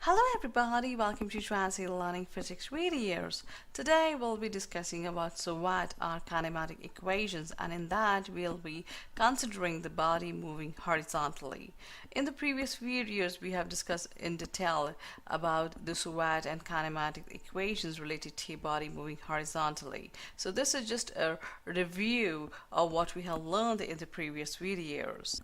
Hello everybody, welcome to Translated Learning Physics videos. Today we'll be discussing about SUVAT or kinematic equations, and in that we'll be considering the body moving horizontally. In the previous videos we have discussed in detail about the SUVAT and kinematic equations related to body moving horizontally. So this is just a review of what we have learned in the previous videos.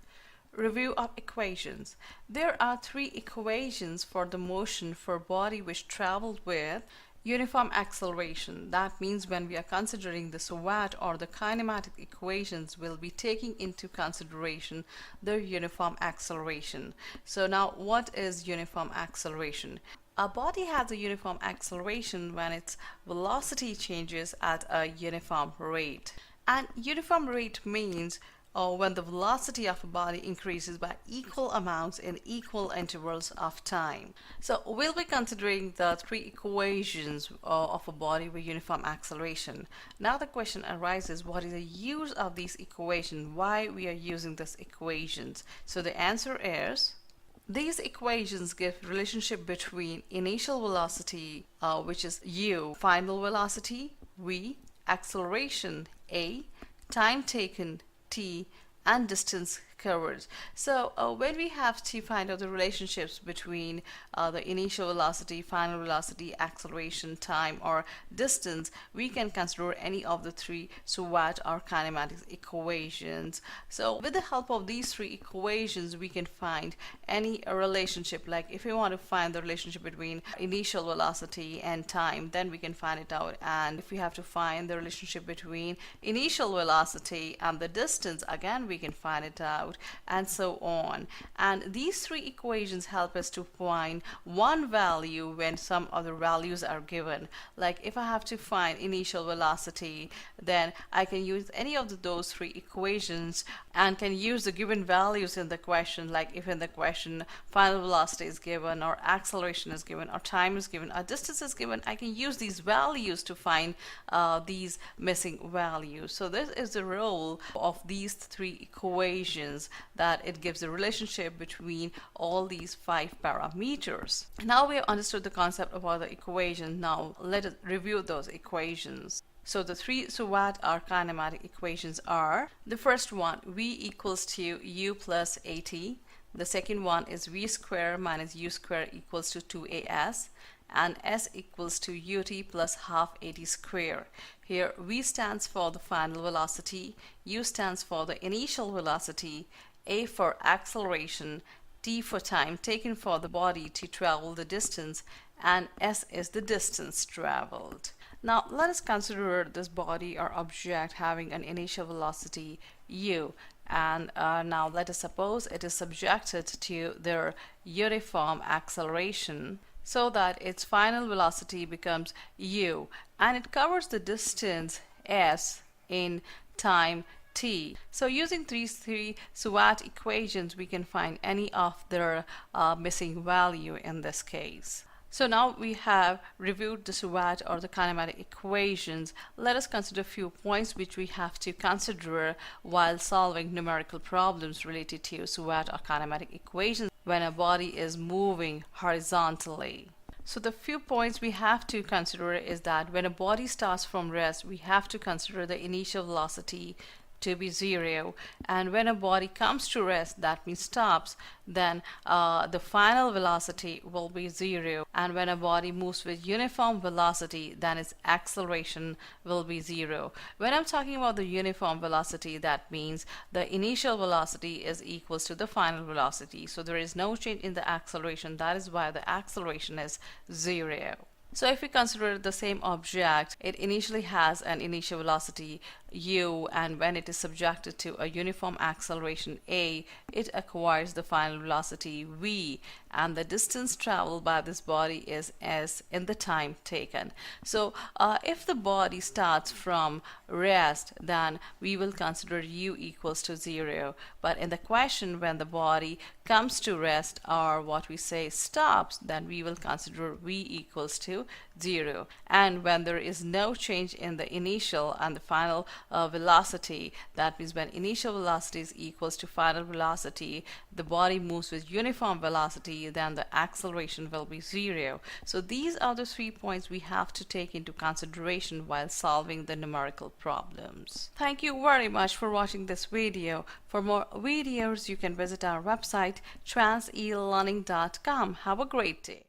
Review of equations. There are three equations for the motion for body which traveled with uniform acceleration. That means when we are considering the SUVAT or the kinematic equations, we'll be taking into consideration the uniform acceleration. So now what is uniform acceleration? A body has a uniform acceleration when its velocity changes at a uniform rate. And uniform rate means when the velocity of a body increases by equal amounts in equal intervals of time. So we'll be considering the three equations of a body with uniform acceleration. Now the question arises, what is the use of these equations? Why we are using these equations? So the answer is, these equations give relationship between initial velocity, which is u, final velocity v, acceleration a, time taken t, and distance covered. So when we have to find out the relationships between the initial velocity, final velocity, acceleration, time, or distance, we can consider any of the three SUVAT or kinematics equations. So with the help of these three equations, we can find any relationship. Like if we want to find the relationship between initial velocity and time, then we can find it out. And if we have to find the relationship between initial velocity and the distance, again we can find it out, and so on. And these three equations help us to find one value when some other values are given. Like if I have to find initial velocity, then I can use any of those three equations and can use the given values in the question. Like if in the question final velocity is given, or acceleration is given, or time is given, or distance is given, I can use these values to find these missing values. So this is the role of these three equations, that it gives a relationship between all these 5 parameters. Now we have understood the concept about the equation. Now let us review those equations. So the three SUVAT or kinematic equations are: the first one, v equals to u plus at. The second one is v squared minus u squared equals to 2as, and s equals to ut plus half at squared. Here v stands for the final velocity, u stands for the initial velocity, a for acceleration, t for time taken for the body to travel the distance, and s is the distance traveled. Now let us consider this body or object having an initial velocity u, and now let us suppose it is subjected to their uniform acceleration, so that its final velocity becomes u, and it covers the distance s in time t. So using these three SUVAT equations, we can find any of their missing value in this case. So now we have reviewed the SUVAT or the kinematic equations. Let us consider a few points which we have to consider while solving numerical problems related to SUVAT or kinematic equations when a body is moving horizontally. So the few points we have to consider is that when a body starts from rest, we have to consider the initial velocity to be 0, and when a body comes to rest, that means stops, then the final velocity will be 0, and when a body moves with uniform velocity, then its acceleration will be 0. When I'm talking about the uniform velocity, that means the initial velocity is equals to the final velocity, so there is no change in the acceleration. That is why the acceleration is 0. So if we consider the same object, it initially has an initial velocity u, and when it is subjected to a uniform acceleration a, it acquires the final velocity v, and the distance traveled by this body is s in the time taken. So if the body starts from rest, then we will consider u equals to 0, but in the question when the body comes to rest, or what we say stops, then we will consider v equals to 0, and when there is no change in the initial and the final velocity. That means when initial velocity is equals to final velocity, the body moves with uniform velocity, then the acceleration will be zero. So these are the 3 points we have to take into consideration while solving the numerical problems. Thank you very much for watching this video. For more videos, you can visit our website transelearning.com. Have a great day.